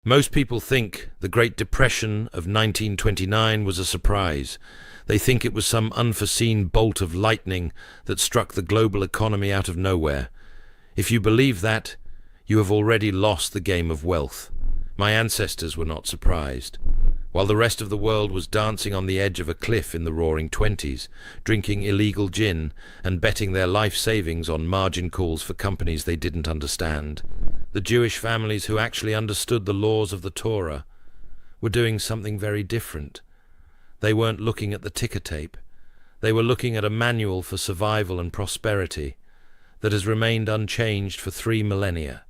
Most people think the Great Depression of 1929 was a surprise. They think it was some unforeseen bolt of lightning that struck the global economy out of nowhere. If you believe that, you have already lost the game of wealth. My ancestors were not surprised. While the rest of the world was dancing on the edge of a cliff in the roaring 20s, drinking illegal gin and betting their life savings on margin calls for companies they didn't understand, the Jewish families who actually understood the laws of the Torah were doing something very different. They weren't looking at the ticker tape. They were looking at a manual for survival and prosperity that has remained unchanged for 3 millennia.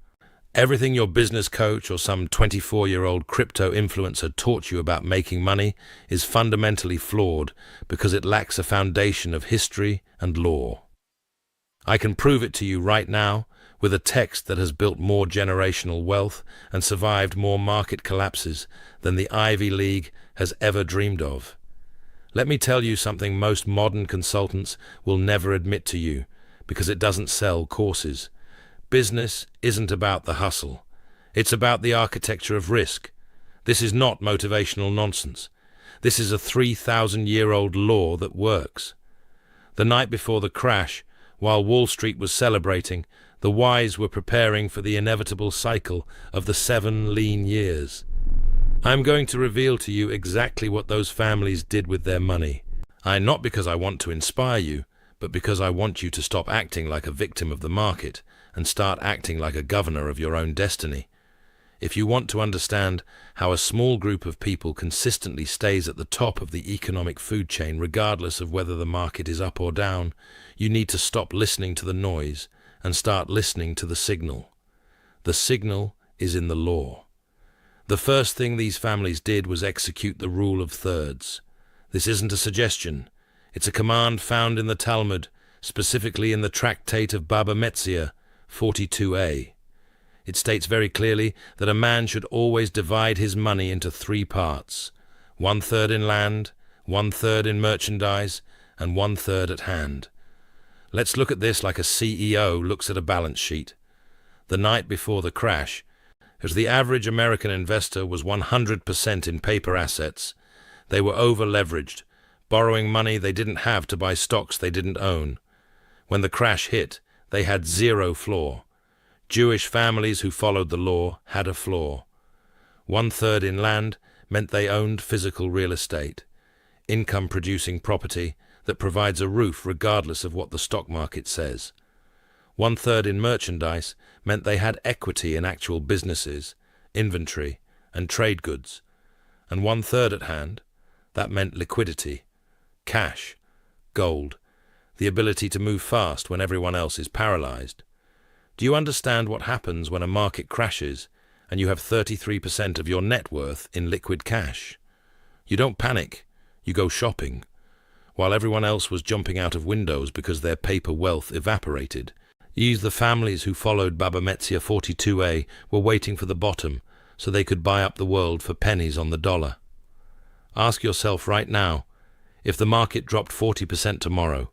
Everything your business coach or some 24-year-old crypto influencer taught you about making money is fundamentally flawed because it lacks a foundation of history and law. I can prove it to you right now with a text that has built more generational wealth and survived more market collapses than the Ivy League has ever dreamed of. Let me tell you something most modern consultants will never admit to you because it doesn't sell courses. Business isn't about the hustle. It's about the architecture of risk. This is not motivational nonsense. This is a 3,000-year-old law that works. The night before the crash, while Wall Street was celebrating, the wise were preparing for the inevitable cycle of the 7 lean years. I'm going to reveal to you exactly what those families did with their money. Not because I want to inspire you, but because I want you to stop acting like a victim of the market and start acting like a governor of your own destiny. If you want to understand how a small group of people consistently stays at the top of the economic food chain regardless of whether the market is up or down, you need to stop listening to the noise and start listening to the signal. The signal is in the law. The first thing these families did was execute the rule of thirds. This isn't a suggestion. It's a command found in the Talmud, specifically in the tractate of Baba Metzia, 42a. It states very clearly that a man should always divide his money into 3 parts, 1/3 in land, 1/3 in merchandise, and 1/3 at hand. Let's look at this like a CEO looks at a balance sheet. The night before the crash, as the average American investor was 100% in paper assets, they were over-leveraged, borrowing money they didn't have to buy stocks they didn't own. When the crash hit, they had 0 floor. Jewish families who followed the law had a floor. 1/3 in land meant they owned physical real estate, income-producing property that provides a roof regardless of what the stock market says. 1/3 in merchandise meant they had equity in actual businesses, inventory, and trade goods. And 1/3 at hand, that meant liquidity, cash, gold, the ability to move fast when everyone else is paralyzed. Do you understand what happens when a market crashes and you have 33% of your net worth in liquid cash? You don't panic, you go shopping. While everyone else was jumping out of windows because their paper wealth evaporated, the families who followed Baba Metzia 42a were waiting for the bottom so they could buy up the world for pennies on the dollar. Ask yourself right now, if the market dropped 40% tomorrow,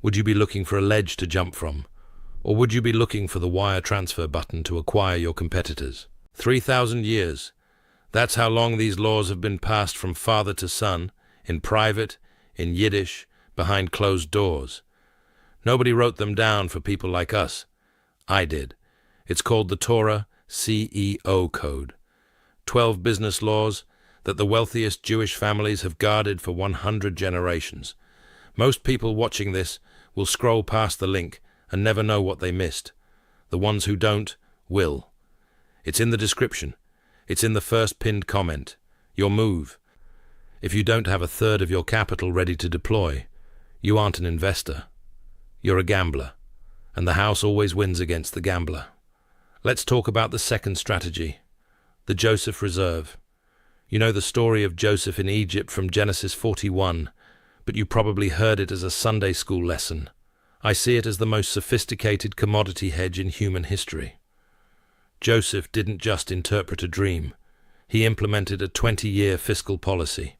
would you be looking for a ledge to jump from? Or would you be looking for the wire transfer button to acquire your competitors? 3,000 years. That's how long these laws have been passed from father to son, in private, in Yiddish, behind closed doors. Nobody wrote them down for people like us. I did. It's called the Torah CEO Code. 12 business laws that the wealthiest Jewish families have guarded for 100 generations. Most people watching this will scroll past the link and never know what they missed. The ones who don't, will. It's in the description. It's in the first pinned comment. Your move. If you don't have 1/3 of your capital ready to deploy, you aren't an investor. You're a gambler. And the house always wins against the gambler. Let's talk about the second strategy. The Joseph Reserve. You know the story of Joseph in Egypt from Genesis 41, but you probably heard it as a Sunday school lesson. I see it as the most sophisticated commodity hedge in human history. Joseph didn't just interpret a dream. He implemented a 20-year fiscal policy.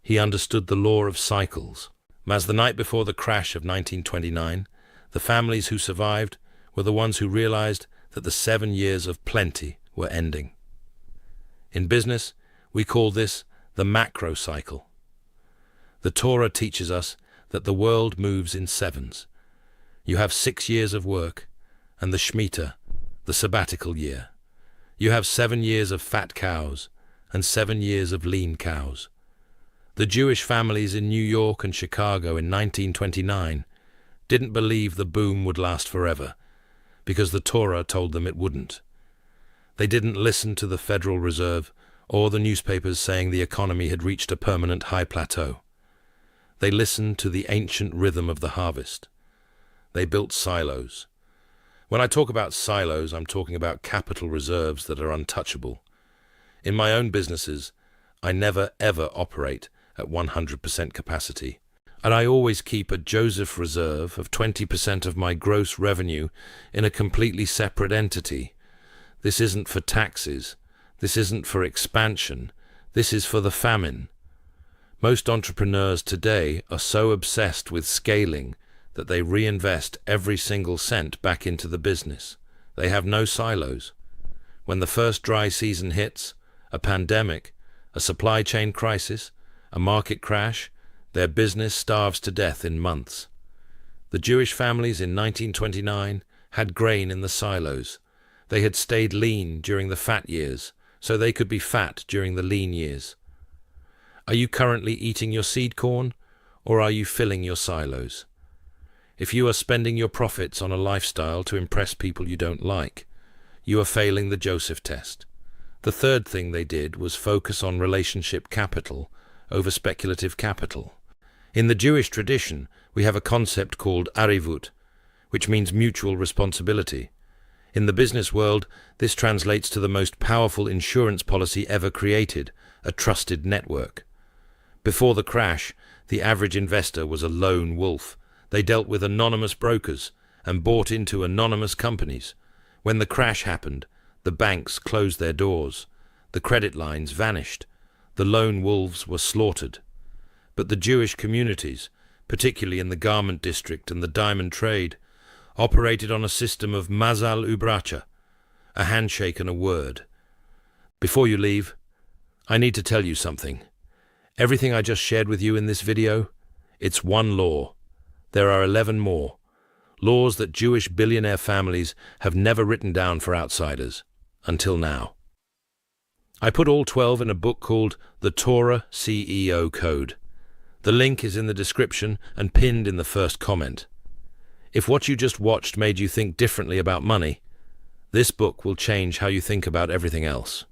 He understood the law of cycles. As the night before the crash of 1929, the families who survived were the ones who realized that the 7 years of plenty were ending. In business, we call this the macro cycle. The Torah teaches us that the world moves in sevens. You have 6 years of work, and the Shemitah, the sabbatical year. You have 7 years of fat cows, and 7 years of lean cows. The Jewish families in New York and Chicago in 1929 didn't believe the boom would last forever, because the Torah told them it wouldn't. They didn't listen to the Federal Reserve or the newspapers saying the economy had reached a permanent high plateau. They listened to the ancient rhythm of the harvest. They built silos. When I talk about silos, I'm talking about capital reserves that are untouchable. In my own businesses, I never ever operate at 100% capacity. And I always keep a Joseph reserve of 20% of my gross revenue in a completely separate entity. This isn't for taxes. This isn't for expansion. This is for the famine. Most entrepreneurs today are so obsessed with scaling that they reinvest every single cent back into the business. They have no silos. When the first dry season hits, a pandemic, a supply chain crisis, a market crash, their business starves to death in months. The Jewish families in 1929 had grain in the silos. They had stayed lean during the fat years, so they could be fat during the lean years. Are you currently eating your seed corn, or are you filling your silos? If you are spending your profits on a lifestyle to impress people you don't like, you are failing the Joseph test. The third thing they did was focus on relationship capital over speculative capital. In the Jewish tradition, we have a concept called arivut, which means mutual responsibility. In the business world, this translates to the most powerful insurance policy ever created, a trusted network. Before the crash, the average investor was a lone wolf. They dealt with anonymous brokers and bought into anonymous companies. When the crash happened, the banks closed their doors. The credit lines vanished. The lone wolves were slaughtered. But the Jewish communities, particularly in the garment district and the diamond trade, operated on a system of mazal ubracha, a handshake and a word. Before you leave, I need to tell you something. Everything I just shared with you in this video, it's one law. There are 11 more. Laws that Jewish billionaire families have never written down for outsiders, until now. I put all 12 in a book called The Torah CEO Code. The link is in the description and pinned in the first comment. If what you just watched made you think differently about money, this book will change how you think about everything else.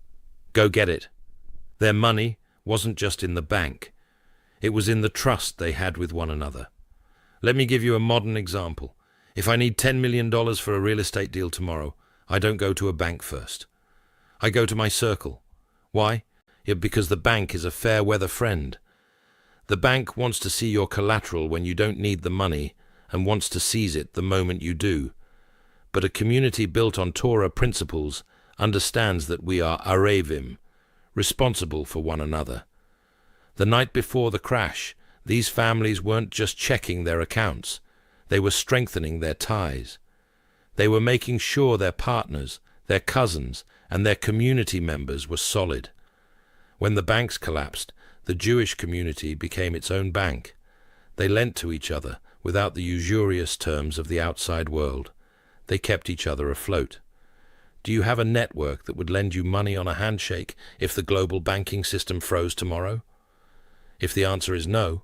Go get it. Their money wasn't just in the bank. It was in the trust they had with one another. Let me give you a modern example. If I need $10 million for a real estate deal tomorrow, I don't go to a bank first. I go to my circle. Why? Because the bank is a fair-weather friend. The bank wants to see your collateral when you don't need the money and wants to seize it the moment you do. But a community built on Torah principles understands that we are arevim, responsible for one another. The night before the crash, these families weren't just checking their accounts. They were strengthening their ties. They were making sure their partners, their cousins, and their community members were solid. When the banks collapsed, the Jewish community became its own bank. They lent to each other without the usurious terms of the outside world. They kept each other afloat. Do you have a network that would lend you money on a handshake if the global banking system froze tomorrow? If the answer is no,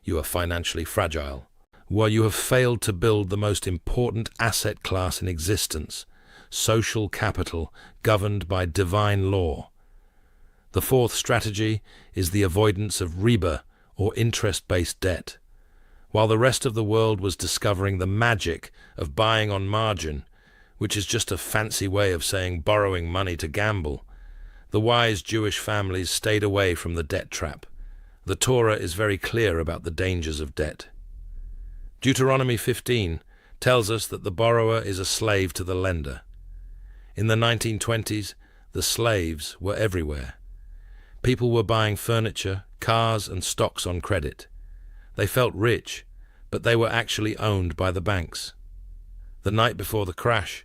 you are financially fragile. While you have failed to build the most important asset class in existence, social capital governed by divine law. The fourth strategy is the avoidance of riba, or interest-based debt. While the rest of the world was discovering the magic of buying on margin, which is just a fancy way of saying borrowing money to gamble, the wise Jewish families stayed away from the debt trap. The Torah is very clear about the dangers of debt. Deuteronomy 15 tells us that the borrower is a slave to the lender. In the 1920s, the slaves were everywhere. People were buying furniture, cars, and stocks on credit. They felt rich, but they were actually owned by the banks. The night before the crash,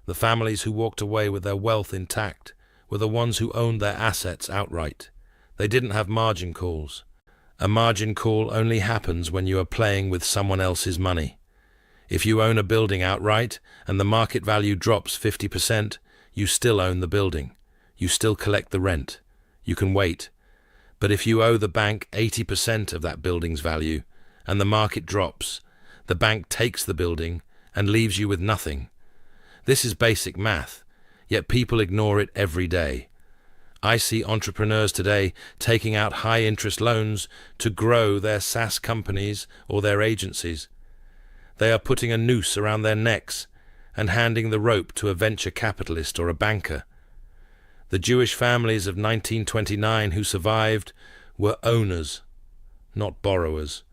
the families who walked away with their wealth intact were the ones who owned their assets outright. They didn't have margin calls. A margin call only happens when you are playing with someone else's money. If you own a building outright and the market value drops 50%, you still own the building. You still collect the rent. You can wait. But if you owe the bank 80% of that building's value and the market drops, the bank takes the building and leaves you with nothing. This is basic math, yet people ignore it every day. I see entrepreneurs today taking out high-interest loans to grow their SaaS companies or their agencies. They are putting a noose around their necks and handing the rope to a venture capitalist or a banker. The Jewish families of 1929 who survived were owners, not borrowers.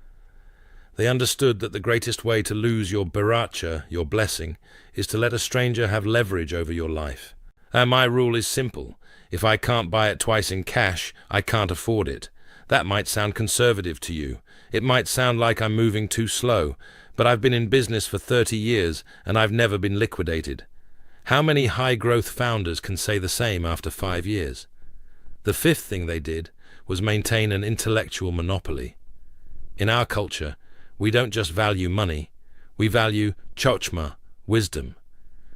They understood that the greatest way to lose your beracha, your blessing, is to let a stranger have leverage over your life. And my rule is simple. If I can't buy it twice in cash, I can't afford it. That might sound conservative to you. It might sound like I'm moving too slow, but I've been in business for 30 years and I've never been liquidated. How many high-growth founders can say the same after 5 years? The fifth thing they did was maintain an intellectual monopoly. In our culture, we don't just value money, we value chochmah, wisdom.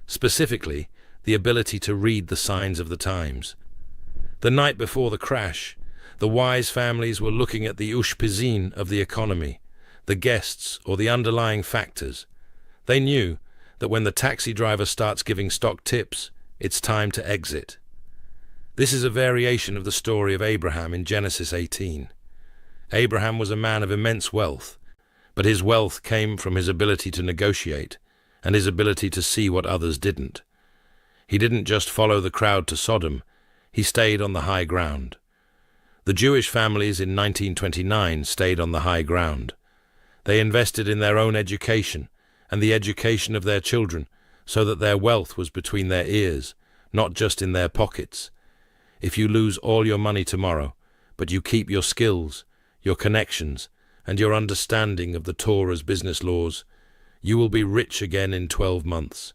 Specifically, the ability to read the signs of the times. The night before the crash, the wise families were looking at the ushpizin of the economy, the guests or the underlying factors. They knew that when the taxi driver starts giving stock tips, it's time to exit. This is a variation of the story of Abraham in Genesis 18. Abraham was a man of immense wealth, but his wealth came from his ability to negotiate and his ability to see what others didn't. He didn't just follow the crowd to Sodom, he stayed on the high ground. The Jewish families in 1929 stayed on the high ground. They invested in their own education and the education of their children so that their wealth was between their ears, not just in their pockets. If you lose all your money tomorrow, but you keep your skills, your connections, and your understanding of the Torah's business laws, you will be rich again in 12 months.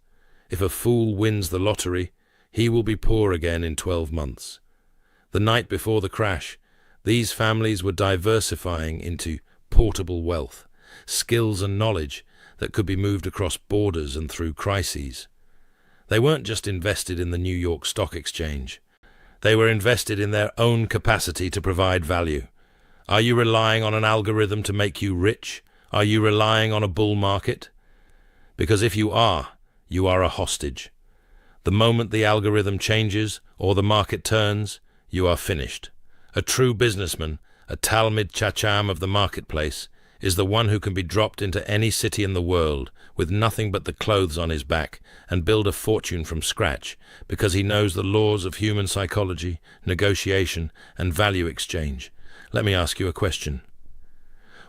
If a fool wins the lottery, he will be poor again in 12 months. The night before the crash, these families were diversifying into portable wealth, skills and knowledge that could be moved across borders and through crises. They weren't just invested in the New York Stock Exchange. They were invested in their own capacity to provide value. Are you relying on an algorithm to make you rich? Are you relying on a bull market? Because if you are a hostage. The moment the algorithm changes or the market turns, you are finished. A true businessman, a Talmid Chacham of the marketplace, is the one who can be dropped into any city in the world with nothing but the clothes on his back and build a fortune from scratch because he knows the laws of human psychology, negotiation, and value exchange. Let me ask you a question.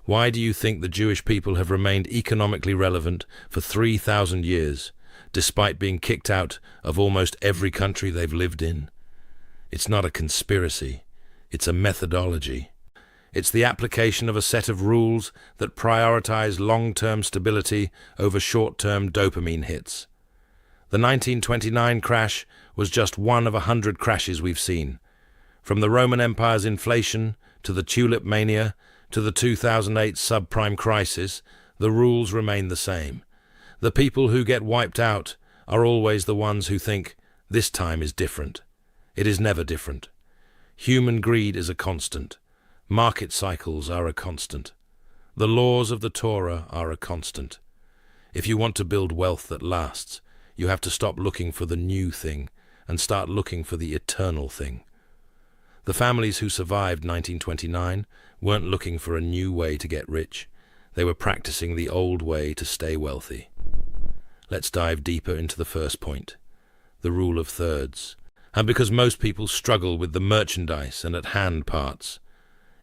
Why do you think the Jewish people have remained economically relevant for 3,000 years, despite being kicked out of almost every country they've lived in? It's not a conspiracy. It's a methodology. It's the application of a set of rules that prioritize long-term stability over short-term dopamine hits. The 1929 crash was just one of 100 crashes we've seen. From the Roman Empire's inflation to the tulip mania to the 2008 subprime crisis, the rules remain the same. The people who get wiped out are always the ones who think, this time is different. It is never different. Human greed is a constant. Market cycles are a constant. The laws of the Torah are a constant. If you want to build wealth that lasts, you have to stop looking for the new thing and start looking for the eternal thing. The families who survived 1929 weren't looking for a new way to get rich. They were practicing the old way to stay wealthy. Let's dive deeper into the first point, the rule of thirds. And because most people struggle with the merchandise and at-hand parts.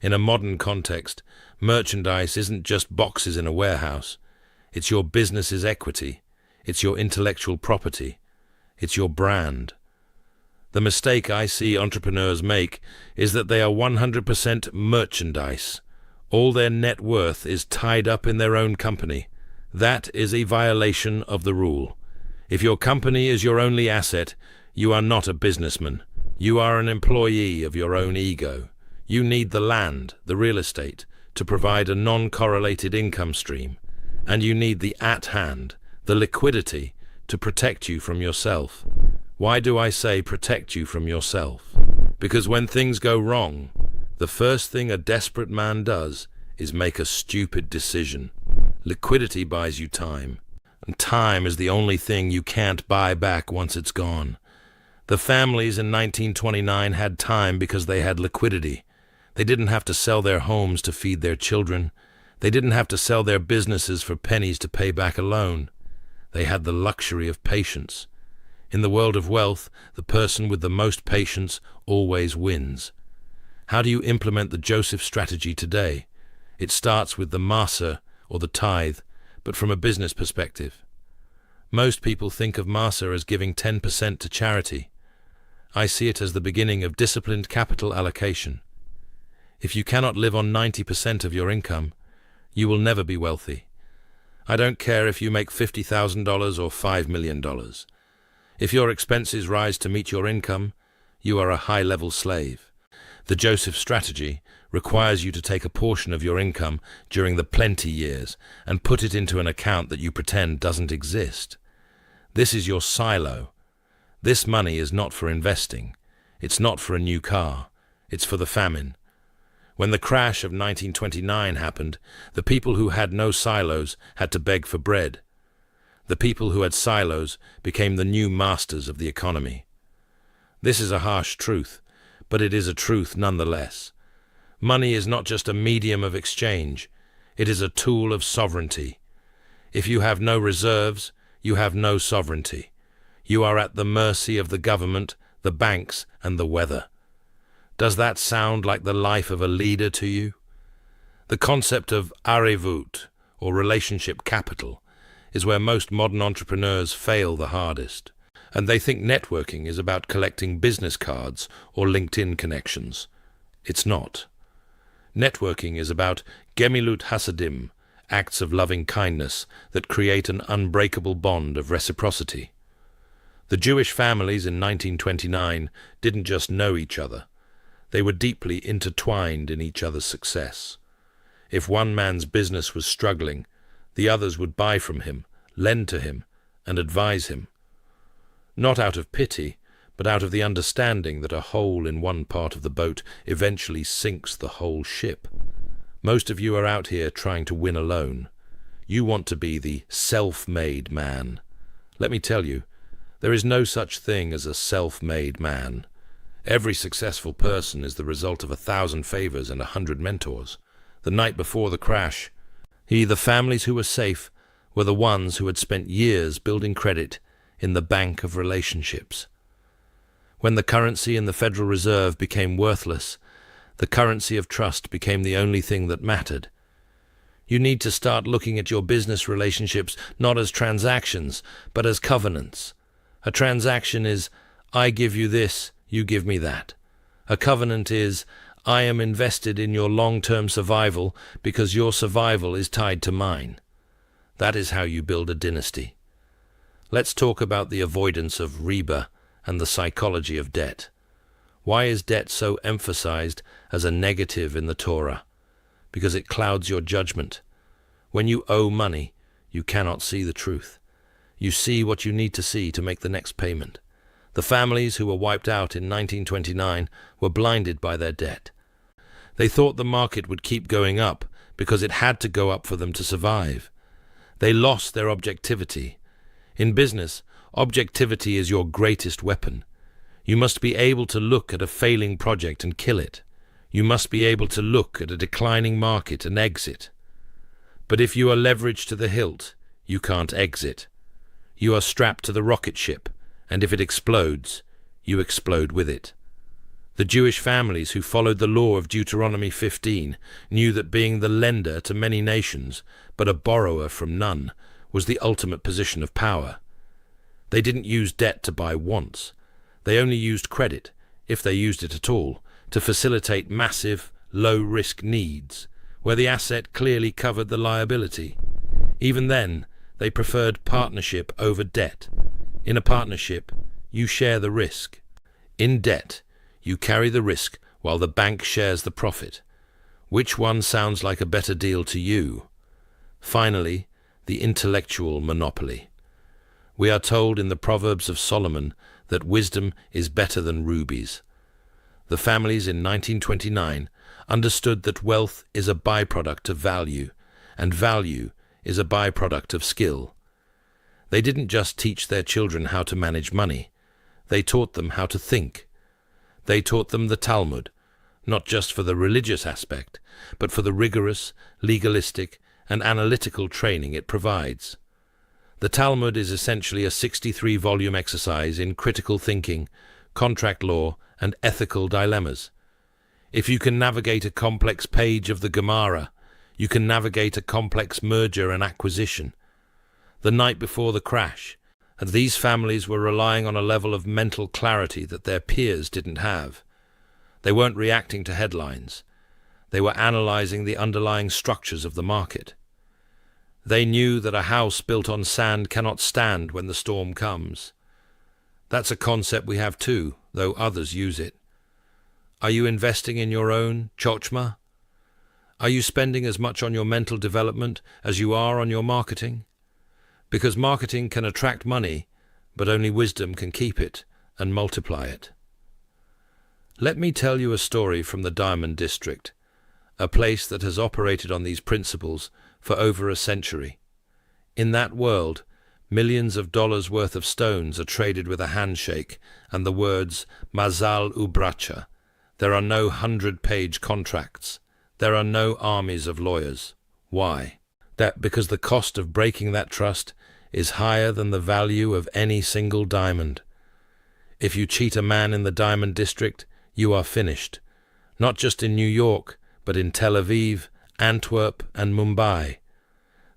In a modern context, merchandise isn't just boxes in a warehouse. It's your business's equity. It's your intellectual property. It's your brand. The mistake I see entrepreneurs make is that they are 100% merchandise. All their net worth is tied up in their own company. That is a violation of the rule. If your company is your only asset, you are not a businessman. You are an employee of your own ego. You need the land, the real estate, to provide a non-correlated income stream. And you need the at-hand, the liquidity, to protect you from yourself. Why do I say protect you from yourself? Because when things go wrong, the first thing a desperate man does is make a stupid decision. Liquidity buys you time, and time is the only thing you can't buy back once it's gone. The families in 1929 had time because they had liquidity. They didn't have to sell their homes to feed their children. They didn't have to sell their businesses for pennies to pay back a loan. They had the luxury of patience. In the world of wealth, the person with the most patience always wins. How do you implement the Joseph strategy today? It starts with the maaser, or the tithe, but from a business perspective. Most people think of maaser as giving 10% to charity. I see it as the beginning of disciplined capital allocation. If you cannot live on 90% of your income, you will never be wealthy. I don't care if you make $50,000 or $5 million. If your expenses rise to meet your income, you are a high-level slave. The Joseph strategy requires you to take a portion of your income during the plenty years and put it into an account that you pretend doesn't exist. This is your silo. This money is not for investing. It's not for a new car. It's for the famine. When the crash of 1929 happened, the people who had no silos had to beg for bread. The people who had silos became the new masters of the economy. This is a harsh truth, but it is a truth nonetheless. Money is not just a medium of exchange. It is a tool of sovereignty. If you have no reserves, you have no sovereignty. You are at the mercy of the government, the banks, and the weather. Does that sound like the life of a leader to you? The concept of arrêt-voûte, or relationship capital, is where most modern entrepreneurs fail the hardest. And they think networking is about collecting business cards or LinkedIn connections. It's not. Networking is about gemilut hasadim, acts of loving kindness that create an unbreakable bond of reciprocity. The Jewish families in 1929 didn't just know each other. They were deeply intertwined in each other's success. If one man's business was struggling, the others would buy from him, lend to him, and advise him. Not out of pity, but out of the understanding that a hole in one part of the boat eventually sinks the whole ship. Most of you are out here trying to win alone. You want to be the self-made man. Let me tell you, there is no such thing as a self-made man. Every successful person is the result of 1,000 favors and 100 mentors. The night before the crash, the families who were safe were the ones who had spent years building credit in the bank of relationships. When the currency in the Federal Reserve became worthless, the currency of trust became the only thing that mattered. You need to start looking at your business relationships not as transactions, but as covenants. A transaction is, I give you this, you give me that. A covenant is, I am invested in your long-term survival because your survival is tied to mine. That is how you build a dynasty. Let's talk about the avoidance of riba and the psychology of debt. Why is debt so emphasized as a negative in the Torah? Because it clouds your judgment. When you owe money, you cannot see the truth. You see what you need to see to make the next payment. The families who were wiped out in 1929 were blinded by their debt. They thought the market would keep going up because it had to go up for them to survive. They lost their objectivity. In business, objectivity is your greatest weapon. You must be able to look at a failing project and kill it. You must be able to look at a declining market and exit. But if you are leveraged to the hilt, you can't exit. You are strapped to the rocket ship, and if it explodes, you explode with it. The Jewish families who followed the law of Deuteronomy 15 knew that being the lender to many nations, but a borrower from none, was the ultimate position of power. They didn't use debt to buy wants. They only used credit, if they used it at all, to facilitate massive, low-risk needs, where the asset clearly covered the liability. Even then, they preferred partnership over debt. In a partnership, you share the risk. In debt, you carry the risk while the bank shares the profit. Which one sounds like a better deal to you? Finally, the intellectual monopoly. We are told in the Proverbs of Solomon that wisdom is better than rubies. The families in 1929 understood that wealth is a byproduct of value, and value is a byproduct of skill. They didn't just teach their children how to manage money. They taught them how to think. They taught them the Talmud, not just for the religious aspect, but for the rigorous, legalistic, and analytical training it provides. The Talmud is essentially a 63-volume exercise in critical thinking, contract law, and ethical dilemmas. If you can navigate a complex page of the Gemara, you can navigate a complex merger and acquisition. The night before the crash, and these families were relying on a level of mental clarity that their peers didn't have. They weren't reacting to headlines. They were analyzing the underlying structures of the market. They knew that a house built on sand cannot stand when the storm comes. That's a concept we have too, though others use it. Are you investing in your own chochmah? Are you spending as much on your mental development as you are on your marketing? Because marketing can attract money, but only wisdom can keep it and multiply it. Let me tell you a story from the Diamond District, a place that has operated on these principles for over a century. In that world, millions of dollars worth of stones are traded with a handshake and the words Mazal Ubracha. There are no 100-page contracts. There are no armies of lawyers. Why? Because the cost of breaking that trust is higher than the value of any single diamond. If you cheat a man in the Diamond District, you are finished. Not just in New York, but in Tel Aviv, Antwerp, and Mumbai.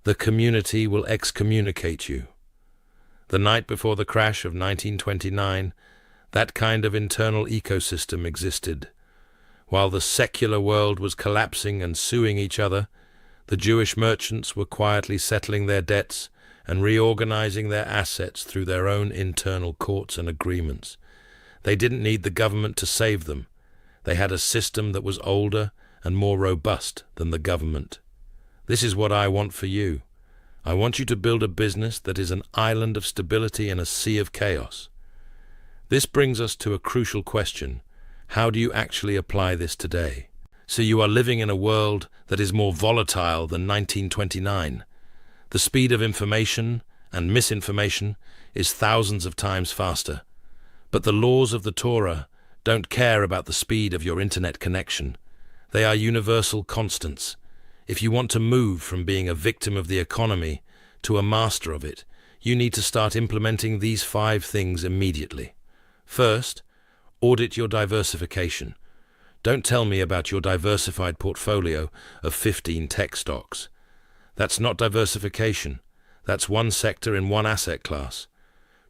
The community will excommunicate you. The night before the crash of 1929, that kind of internal ecosystem existed. While the secular world was collapsing and suing each other, the Jewish merchants were quietly settling their debts and reorganizing their assets through their own internal courts and agreements. They didn't need the government to save them. They had a system that was older and more robust than the government. This is what I want for you. I want you to build a business that is an island of stability in a sea of chaos. This brings us to a crucial question. How do you actually apply this today? So you are living in a world that is more volatile than 1929. The speed of information and misinformation is thousands of times faster. But the laws of the Torah don't care about the speed of your internet connection. They are universal constants. If you want to move from being a victim of the economy to a master of it, you need to start implementing these 5 things immediately. First, audit your diversification. Don't tell me about your diversified portfolio of 15 tech stocks. That's not diversification. That's one sector in one asset class.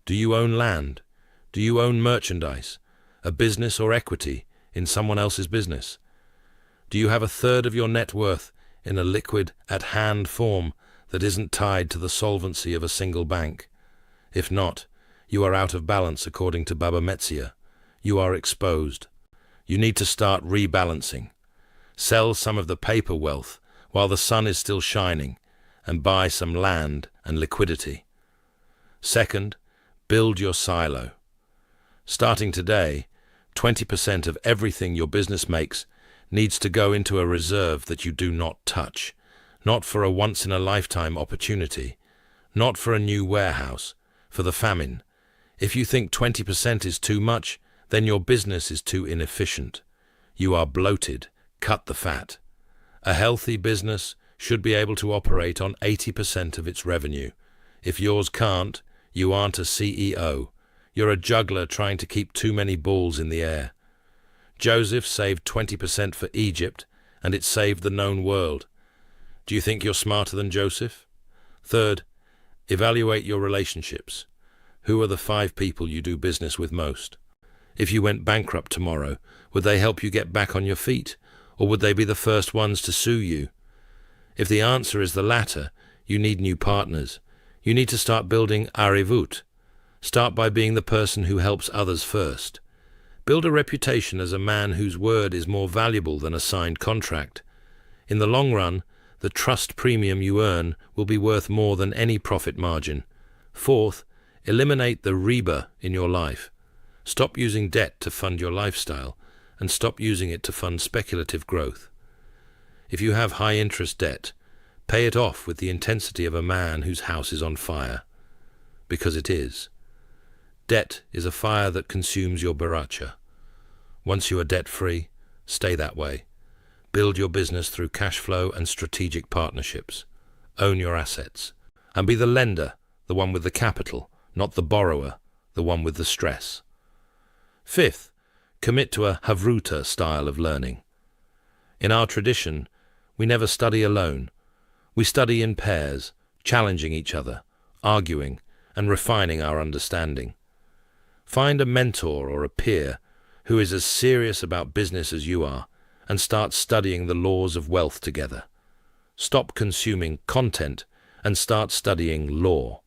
Do you own land? Do you own merchandise, a business or equity in someone else's business? Do you have a third of your net worth in a liquid at-hand form that isn't tied to the solvency of a single bank? If not, you are out of balance according to Baba Metzia. You are exposed. You need to start rebalancing. Sell some of the paper wealth while the sun is still shining and buy some land and liquidity. Second, build your silo. Starting today, 20% of everything your business makes needs to go into a reserve that you do not touch, not for a once-in-a-lifetime opportunity, not for a new warehouse, for the famine. If you think 20% is too much, then your business is too inefficient. You are bloated. Cut the fat. A healthy business should be able to operate on 80% of its revenue. If yours can't, you aren't a CEO. You're a juggler trying to keep too many balls in the air. Joseph saved 20% for Egypt, and it saved the known world. Do you think you're smarter than Joseph? Third, evaluate your relationships. Who are the 5 people you do business with most? If you went bankrupt tomorrow, would they help you get back on your feet, or would they be the first ones to sue you? If the answer is the latter, you need new partners. You need to start building arivut. Start by being the person who helps others first. Build a reputation as a man whose word is more valuable than a signed contract. In the long run, the trust premium you earn will be worth more than any profit margin. Fourth, eliminate the riba in your life. Stop using debt to fund your lifestyle, and stop using it to fund speculative growth. If you have high-interest debt, pay it off with the intensity of a man whose house is on fire. Because it is. Debt is a fire that consumes your baracha. Once you are debt-free, stay that way. Build your business through cash flow and strategic partnerships. Own your assets. And be the lender, the one with the capital, not the borrower, the one with the stress. Fifth, commit to a Havruta style of learning. In our tradition, we never study alone. We study in pairs, challenging each other, arguing, and refining our understanding. Find a mentor or a peer who is as serious about business as you are, and start studying the laws of wealth together. Stop consuming content and start studying law.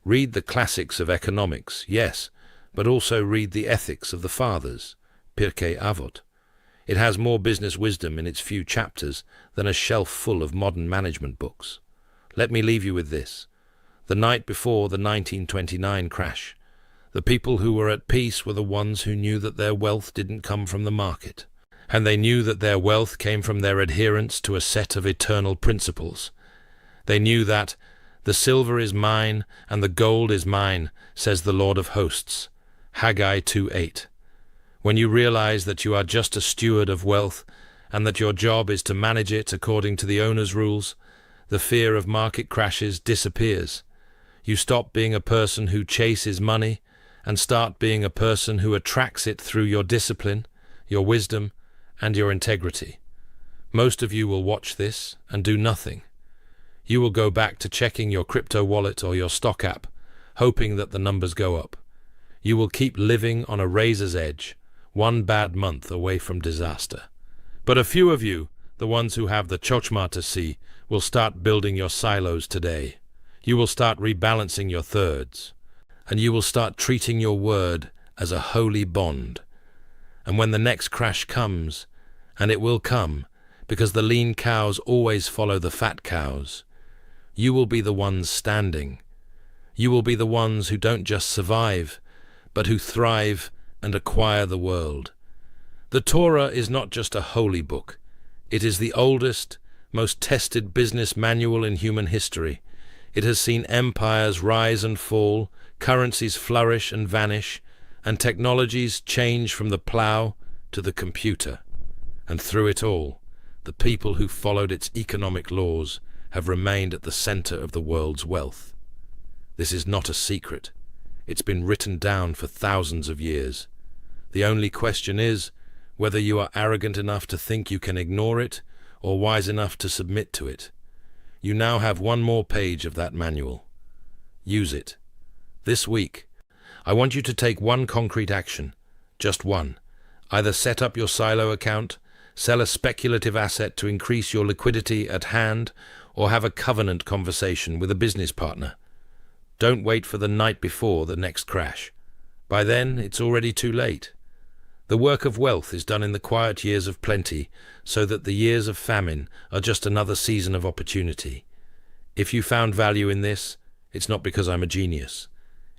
Read the classics of economics, yes, but also read the ethics of the fathers, Pirkei Avot. It has more business wisdom in its few chapters than a shelf full of modern management books. Let me leave you with this. The night before the 1929 crash, the people who were at peace were the ones who knew that their wealth didn't come from the market, and they knew that their wealth came from their adherence to a set of eternal principles. They knew that the silver is mine and the gold is mine, says the Lord of hosts, Haggai 2:8. When you realize that you are just a steward of wealth and that your job is to manage it according to the owner's rules, the fear of market crashes disappears. You stop being a person who chases money and start being a person who attracts it through your discipline, your wisdom, and your integrity. Most of you will watch this and do nothing. You will go back to checking your crypto wallet or your stock app, hoping that the numbers go up. You will keep living on a razor's edge, one bad month away from disaster. But a few of you, the ones who have the chochmah to see, will start building your silos today. You will start rebalancing your thirds, and you will start treating your word as a holy bond. And when the next crash comes, and it will come, because the lean cows always follow the fat cows, you will be the ones standing. You will be the ones who don't just survive, but who thrive and acquire the world. The Torah is not just a holy book. It is the oldest, most tested business manual in human history. It has seen empires rise and fall, currencies flourish and vanish, and technologies change from the plow to the computer. And through it all, the people who followed its economic laws have remained at the center of the world's wealth. This is not a secret. It's been written down for thousands of years. The only question is whether you are arrogant enough to think you can ignore it or wise enough to submit to it. You now have one more page of that manual. Use it. This week, I want you to take one concrete action, just one. Either set up your silo account, sell a speculative asset to increase your liquidity at hand, or have a covenant conversation with a business partner. Don't wait for the night before the next crash. By then, it's already too late. The work of wealth is done in the quiet years of plenty, so that the years of famine are just another season of opportunity. If you found value in this, it's not because I'm a genius.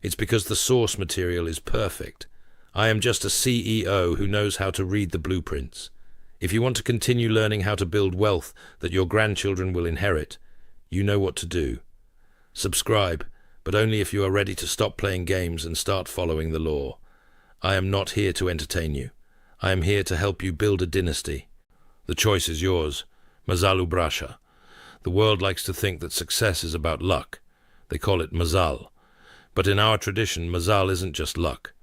It's because the source material is perfect. I am just a CEO who knows how to read the blueprints. If you want to continue learning how to build wealth that your grandchildren will inherit, you know what to do. Subscribe, but only if you are ready to stop playing games and start following the law. I am not here to entertain you. I am here to help you build a dynasty. The choice is yours. Mazal u'brasha. The world likes to think that success is about luck. They call it mazal. But in our tradition, mazal isn't just luck.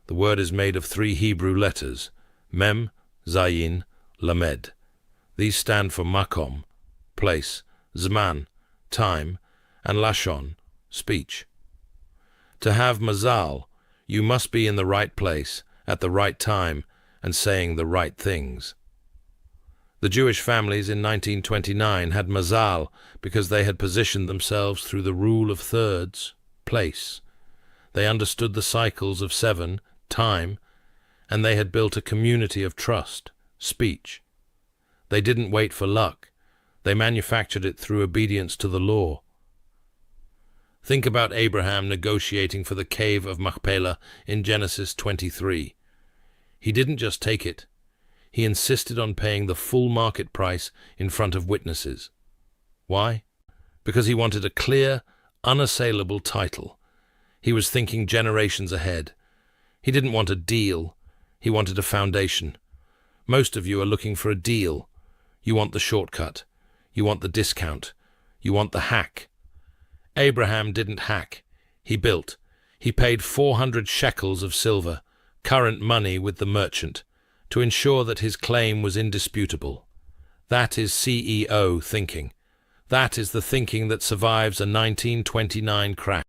The word is made of 3 Hebrew letters, mem, zayin, lamed. These stand for makom, place, zman, time, and lashon, speech. To have mazal, you must be in the right place, at the right time, and saying the right things. The Jewish families in 1929 had mazal because they had positioned themselves through the rule of thirds, place. They understood the cycles of 7, time, and they had built a community of trust, speech. They didn't wait for luck. They manufactured it through obedience to the law. Think about Abraham negotiating for the cave of Machpelah in Genesis 23. He didn't just take it. He insisted on paying the full market price in front of witnesses. Why? Because he wanted a clear, unassailable title. He was thinking generations ahead. He didn't want a deal. He wanted a foundation. Most of you are looking for a deal. You want the shortcut. You want the discount. You want the hack. Abraham didn't hack. He built. He paid 400 shekels of silver, current money with the merchant, to ensure that his claim was indisputable. That is CEO thinking. That is the thinking that survives a 1929 crash.